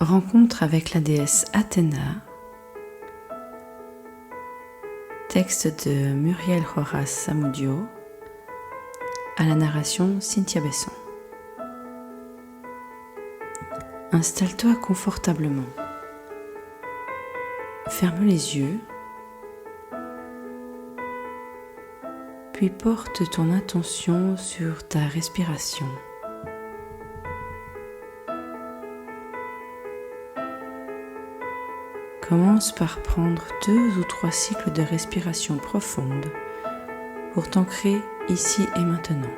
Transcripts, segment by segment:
Rencontre avec la déesse Athéna, texte de Muriel Rojas Zamudio, à la narration Cynthia Besson. Installe-toi confortablement. Ferme les yeux, puis porte ton attention sur ta respiration. Commence par prendre 2 ou 3 cycles de respiration profonde pour t'ancrer ici et maintenant.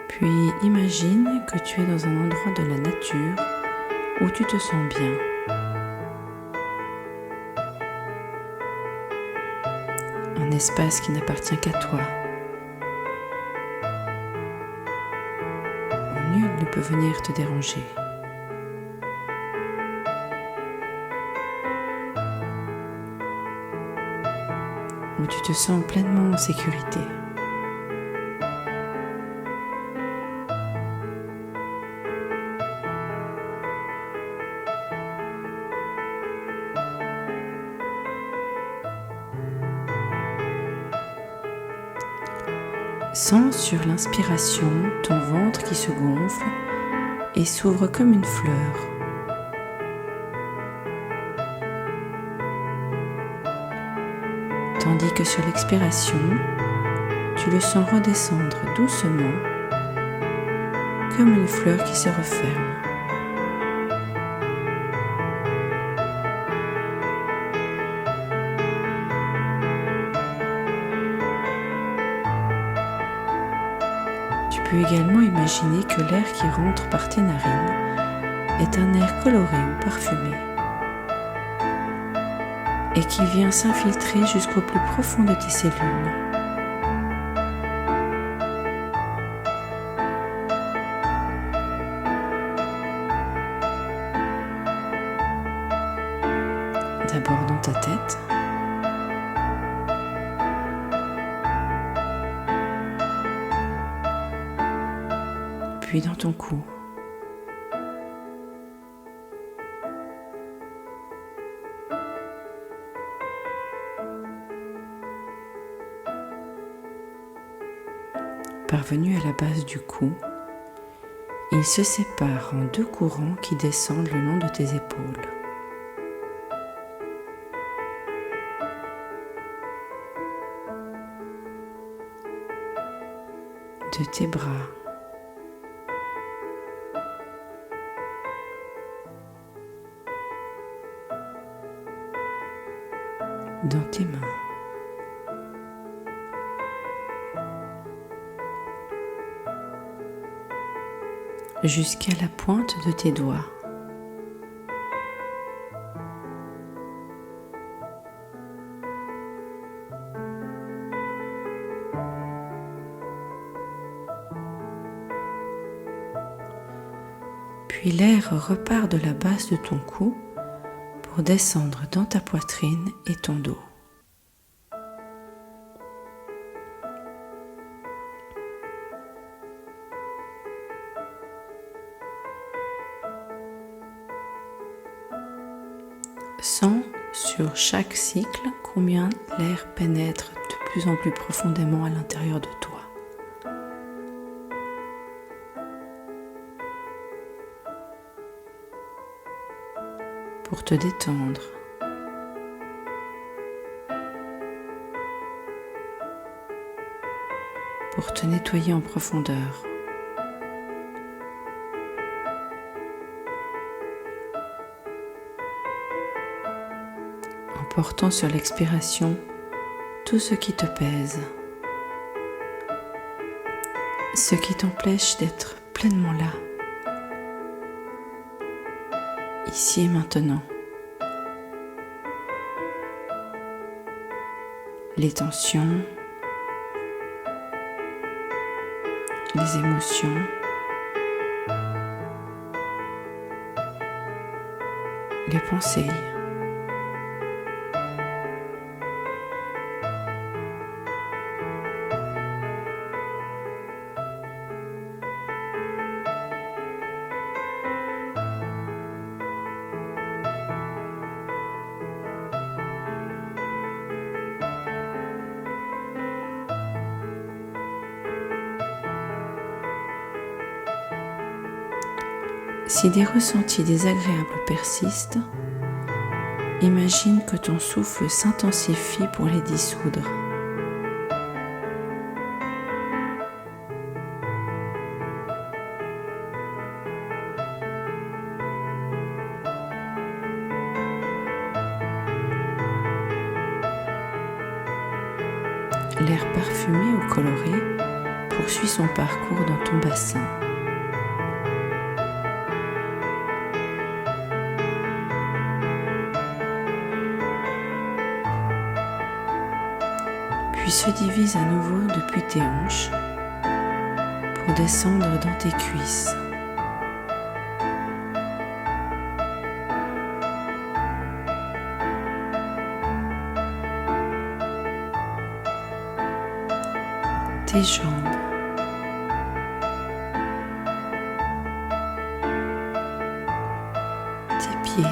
Puis imagine que tu es dans un endroit de la nature où tu te sens bien. Un espace qui n'appartient qu'à toi. Où nul ne peut venir te déranger. Où tu te sens pleinement en sécurité. Sens sur l'inspiration ton ventre qui se gonfle et s'ouvre comme une fleur. Tandis que sur l'expiration, tu le sens redescendre doucement comme une fleur qui se referme. Tu peux également imaginer que l'air qui rentre par tes narines est un air coloré ou parfumé et qu'il vient s'infiltrer jusqu'au plus profond de tes cellules. D'abord dans ta tête, puis dans ton cou. Parvenu à la base du cou, il se sépare en 2 courants qui descendent le long de tes épaules. De tes bras, dans tes mains, jusqu'à la pointe de tes doigts. Puis l'air repart de la base de ton cou pour descendre dans ta poitrine et ton dos. Sens sur chaque cycle combien l'air pénètre de plus en plus profondément à l'intérieur de toi. Pour te détendre. Pour te nettoyer en profondeur. En portant sur l'expiration tout ce qui te pèse, ce qui t'empêche d'être pleinement là. Ici et maintenant. Les tensions, les émotions, les pensées. Si des ressentis désagréables persistent, imagine que ton souffle s'intensifie pour les dissoudre. L'air parfumé ou coloré poursuit son parcours dans ton bassin. Puis se divise à nouveau depuis tes hanches pour descendre dans tes cuisses. Tes jambes, tes pieds,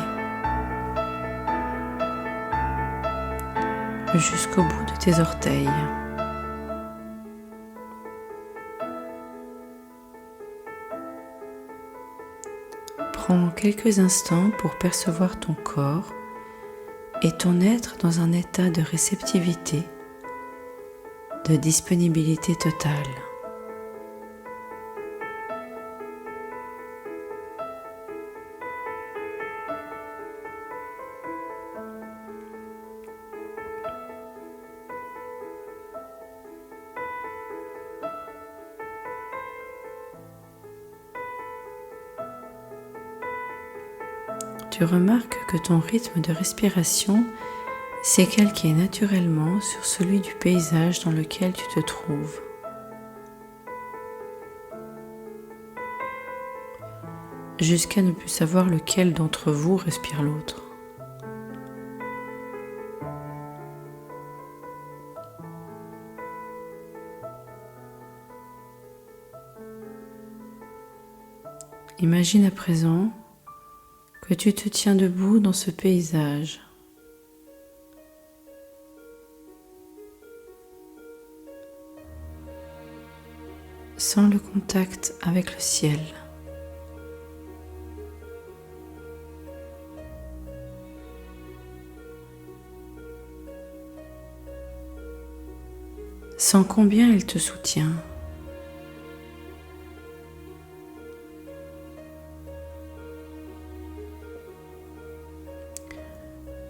jusqu'au bout de tes orteils. Prends quelques instants pour percevoir ton corps et ton être dans un état de réceptivité, de disponibilité totale. Tu remarques que ton rythme de respiration s'est calqué naturellement sur celui du paysage dans lequel tu te trouves. Jusqu'à ne plus savoir lequel d'entre vous respire l'autre. Imagine à présent que tu te tiens debout dans ce paysage. Sans le contact avec le ciel. Sans combien il te soutient.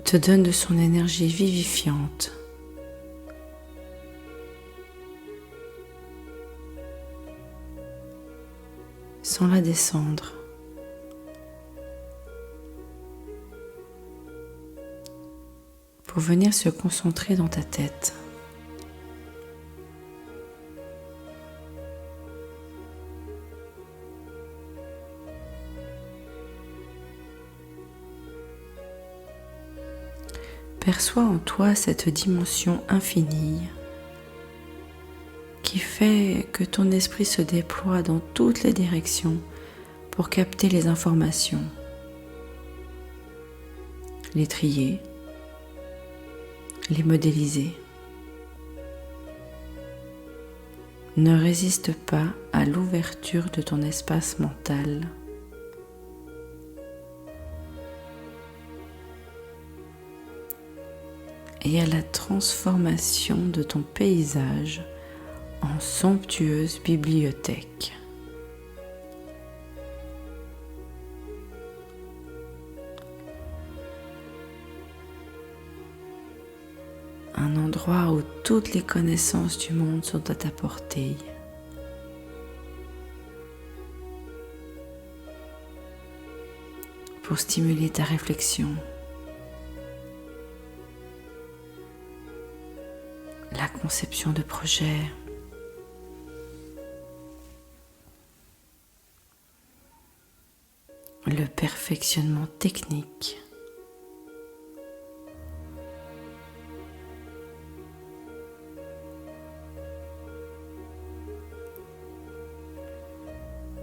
Te donne de son énergie vivifiante. Sans la descendre. Pour venir se concentrer dans ta tête. Perçois en toi cette dimension infinie qui fait que ton esprit se déploie dans toutes les directions pour capter les informations, les trier, les modéliser. Ne résiste pas à l'ouverture de ton espace mental. Et à la transformation de ton paysage en somptueuse bibliothèque. Un endroit où toutes les connaissances du monde sont à ta portée. Pour stimuler ta réflexion. La conception de projets, le perfectionnement technique.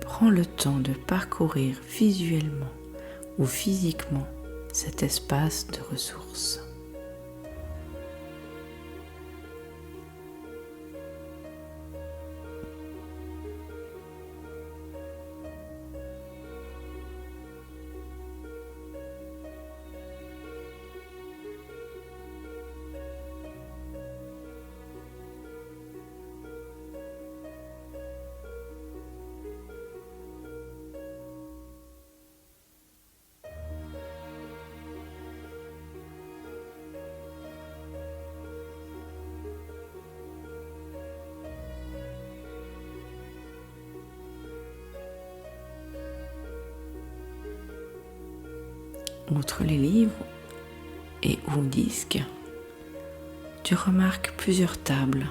Prends le temps de parcourir visuellement ou physiquement cet espace de ressources. Outre les livres et ou disques, tu remarques plusieurs tables.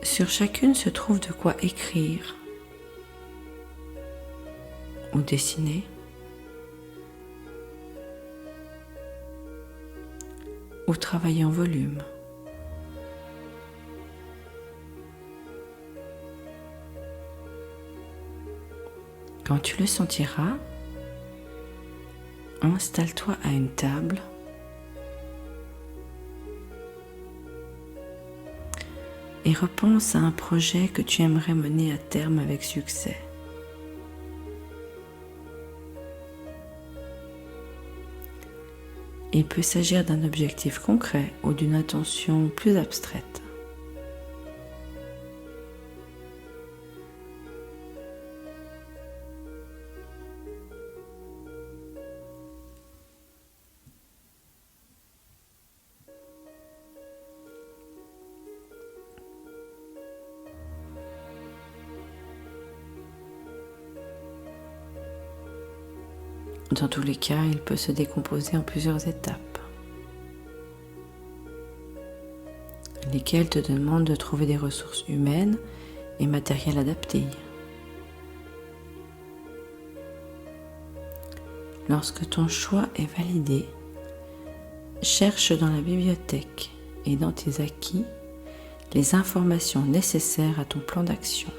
Sur chacune se trouve de quoi écrire ou dessiner ou travailler en volume. Quand tu le sentiras, installe-toi à une table et repense à un projet que tu aimerais mener à terme avec succès. Il peut s'agir d'un objectif concret ou d'une intention plus abstraite. Dans tous les cas, il peut se décomposer en plusieurs étapes, lesquelles te demandent de trouver des ressources humaines et matérielles adaptées. Lorsque ton choix est validé, cherche dans la bibliothèque et dans tes acquis les informations nécessaires à ton plan d'action.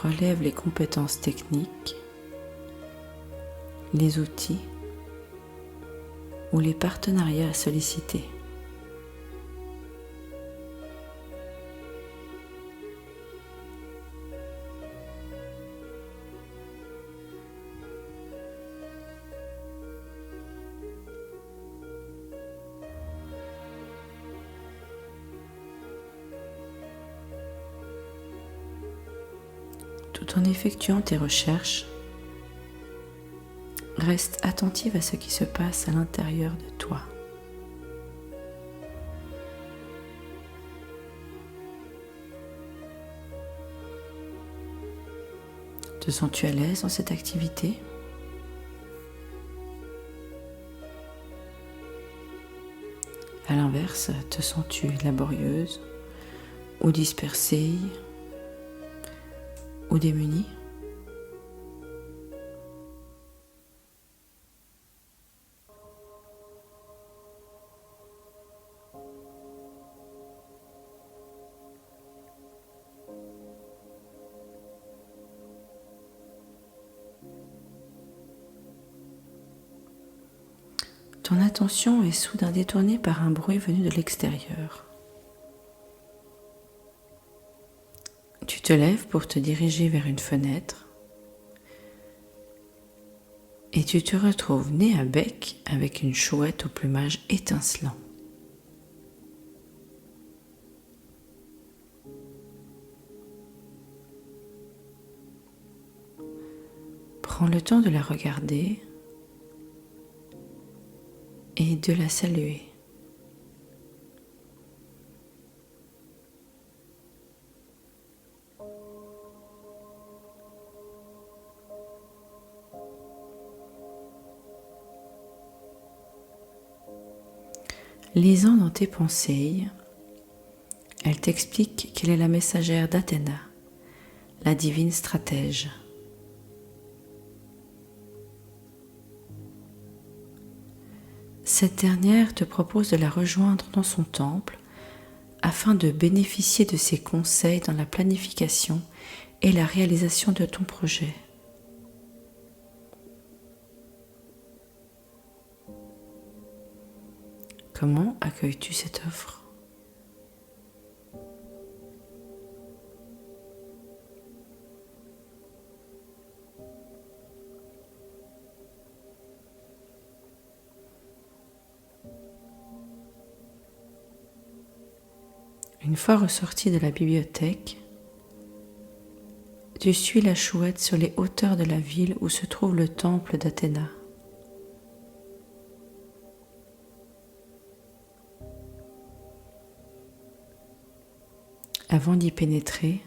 Relève les compétences techniques, les outils ou les partenariats à solliciter. Tout en effectuant tes recherches, reste attentive à ce qui se passe à l'intérieur de toi. Te sens-tu à l'aise dans cette activité ? À l'inverse, te sens-tu laborieuse ou dispersée ou démunie ? Ton attention est soudain détournée par un bruit venu de l'extérieur. Tu te lèves pour te diriger vers une fenêtre et tu te retrouves nez à bec avec une chouette au plumage étincelant. Prends le temps de la regarder et de la saluer. Lisant dans tes pensées, elle t'explique qu'elle est la messagère d'Athéna, la divine stratège. Cette dernière te propose de la rejoindre dans son temple afin de bénéficier de ses conseils dans la planification et la réalisation de ton projet. Comment accueilles-tu cette offre ? Une fois ressorti de la bibliothèque, tu suis la chouette sur les hauteurs de la ville où se trouve le temple d'Athéna. Avant d'y pénétrer,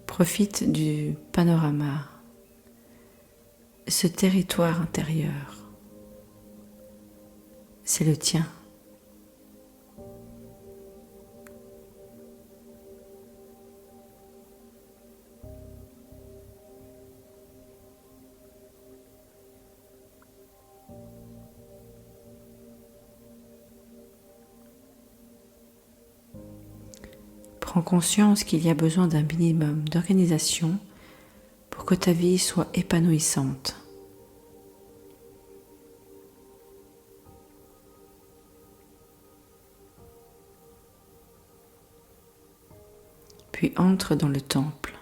profite du panorama, ce territoire intérieur. C'est le tien. Prends conscience qu'il y a besoin d'un minimum d'organisation pour que ta vie soit épanouissante. Puis entre dans le temple.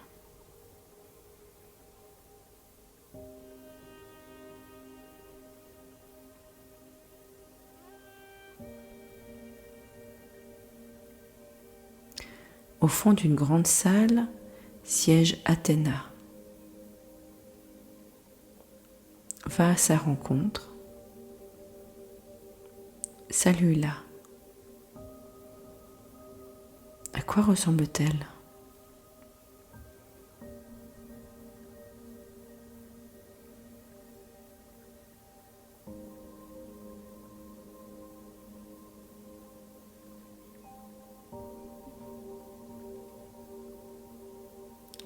Au fond d'une grande salle siège Athéna. Va à sa rencontre. Salue-la. À quoi ressemble-t-elle ?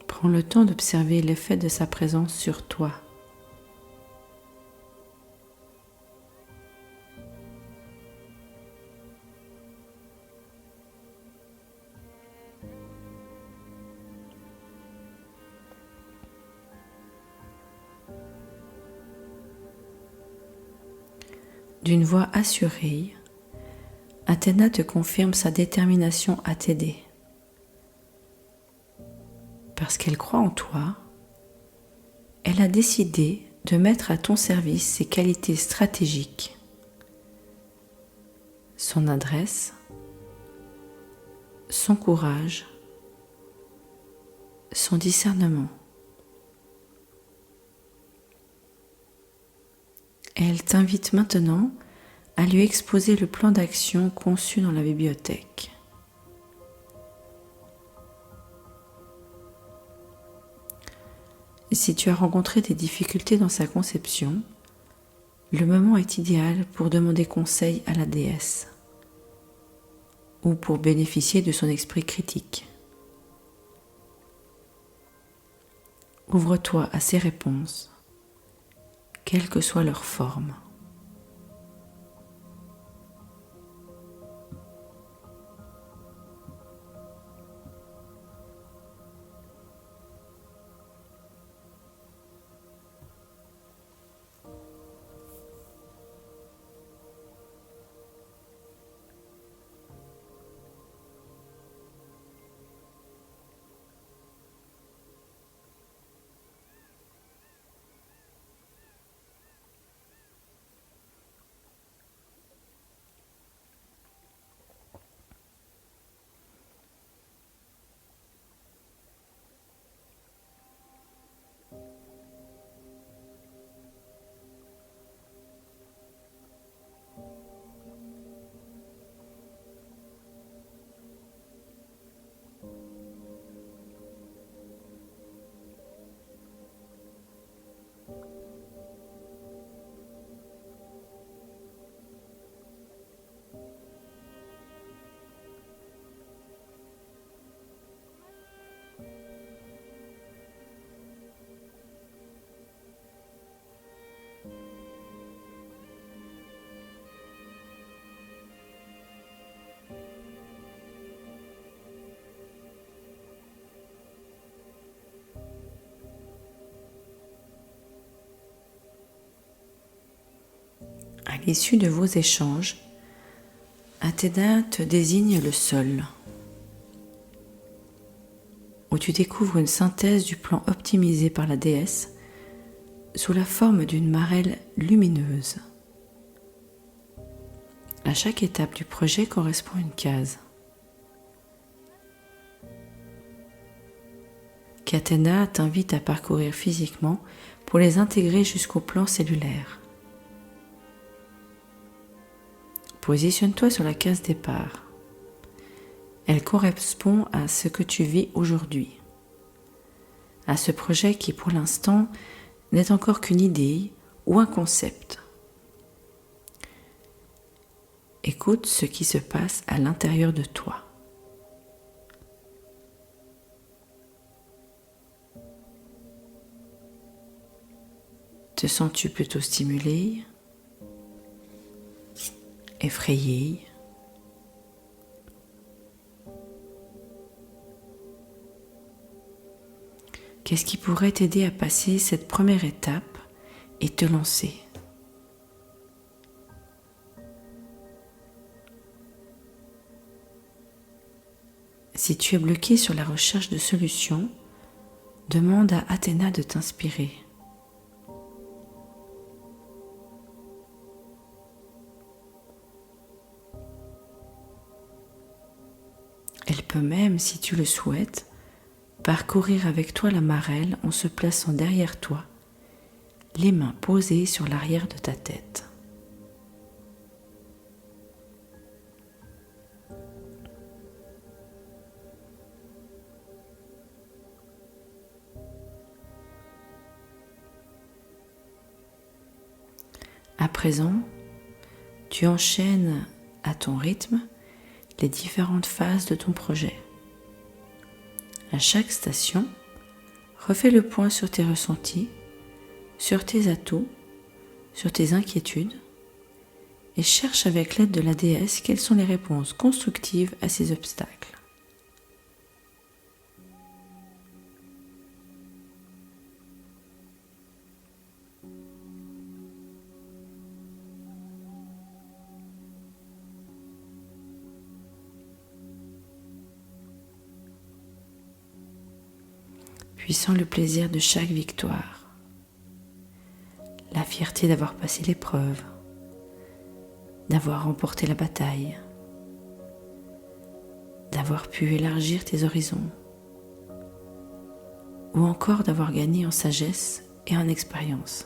Prends le temps d'observer l'effet de sa présence sur toi. D'une voix assurée, Athéna te confirme sa détermination à t'aider. Parce qu'elle croit en toi, elle a décidé de mettre à ton service ses qualités stratégiques, son adresse, son courage, son discernement. Elle t'invite maintenant à lui exposer le plan d'action conçu dans la bibliothèque. Si tu as rencontré des difficultés dans sa conception, le moment est idéal pour demander conseil à la déesse ou pour bénéficier de son esprit critique. Ouvre-toi à ses réponses, quelle que soit leur forme. À l'issue de vos échanges, Athéna te désigne le sol, où tu découvres une synthèse du plan optimisé par la déesse sous la forme d'une marelle lumineuse. À chaque étape du projet correspond une case qu'Athéna t'invite à parcourir physiquement pour les intégrer jusqu'au plan cellulaire. Positionne-toi sur la case départ. Elle correspond à ce que tu vis aujourd'hui, à ce projet qui pour l'instant n'est encore qu'une idée ou un concept. Écoute ce qui se passe à l'intérieur de toi. Te sens-tu plutôt stimulé, effrayé, qu'est-ce qui pourrait t'aider à passer cette première étape et te lancer? Si tu es bloqué sur la recherche de solutions, demande à Athéna de t'inspirer. Elle peut même, si tu le souhaites, parcourir avec toi la marelle en se plaçant derrière toi, les mains posées sur l'arrière de ta tête. À présent, tu enchaînes à ton rythme les différentes phases de ton projet. À chaque station, refais le point sur tes ressentis, sur tes atouts, sur tes inquiétudes et cherche avec l'aide de la déesse quelles sont les réponses constructives à ces obstacles. Puis sens le plaisir de chaque victoire, la fierté d'avoir passé l'épreuve, d'avoir remporté la bataille, d'avoir pu élargir tes horizons, ou encore d'avoir gagné en sagesse et en expérience.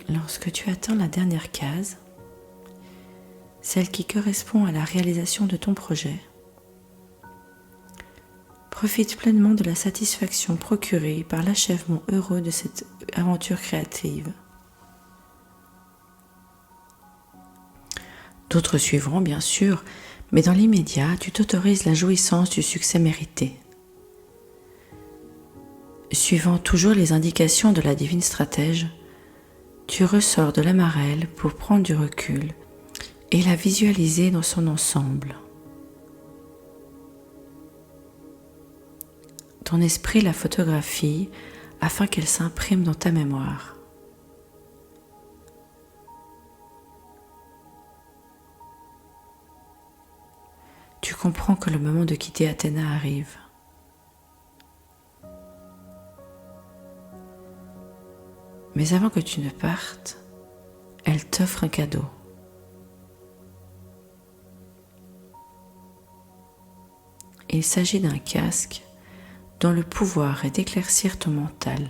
Lorsque tu atteins la dernière case, celle qui correspond à la réalisation de ton projet, profite pleinement de la satisfaction procurée par l'achèvement heureux de cette aventure créative. D'autres suivront bien sûr, mais dans l'immédiat, tu t'autorises la jouissance du succès mérité. Suivant toujours les indications de la divine stratège, tu ressors de la marelle pour prendre du recul et la visualiser dans son ensemble. Ton esprit la photographie afin qu'elle s'imprime dans ta mémoire. comprends que le moment de quitter Athéna arrive. Mais avant que tu ne partes, elle t'offre un cadeau. Il s'agit d'un casque dont le pouvoir est d'éclaircir ton mental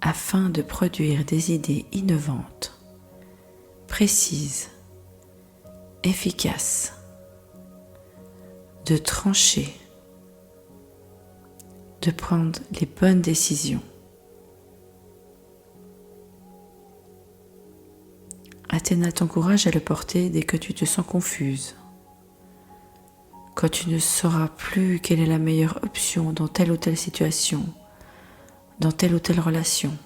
afin de produire des idées innovantes, précises, efficaces, de trancher, de prendre les bonnes décisions. Athéna t'encourage à le porter dès que tu te sens confuse, quand tu ne sauras plus quelle est la meilleure option dans telle ou telle situation, dans telle ou telle relation.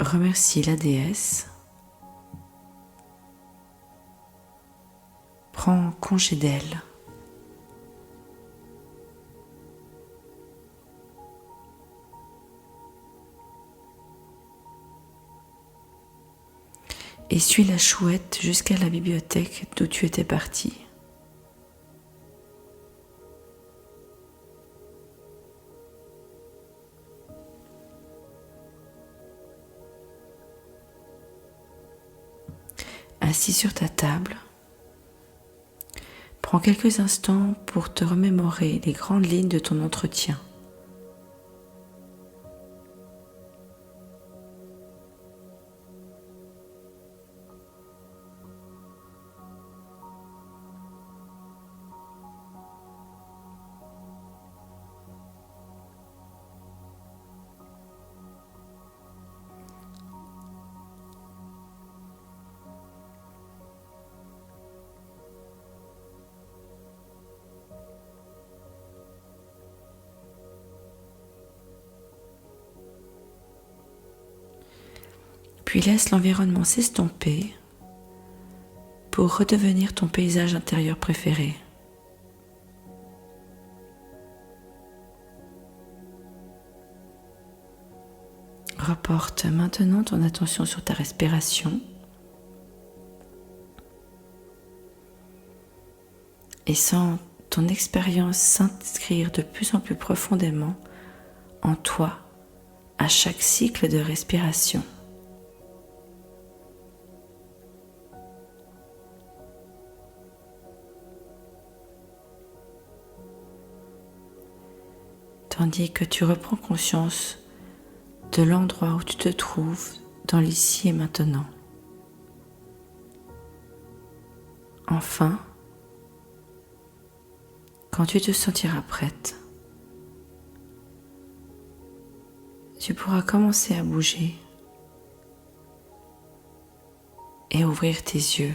Remercie la déesse. Prends congé d'elle. Et suis la chouette jusqu'à la bibliothèque d'où tu étais parti. Assis sur ta table, prends quelques instants pour te remémorer les grandes lignes de ton entretien. Puis laisse l'environnement s'estomper pour redevenir ton paysage intérieur préféré. Reporte maintenant ton attention sur ta respiration et sens ton expérience s'inscrire de plus en plus profondément en toi à chaque cycle de respiration. Tandis que tu reprends conscience de l'endroit où tu te trouves dans l'ici et maintenant. Enfin, quand tu te sentiras prête, tu pourras commencer à bouger et ouvrir tes yeux.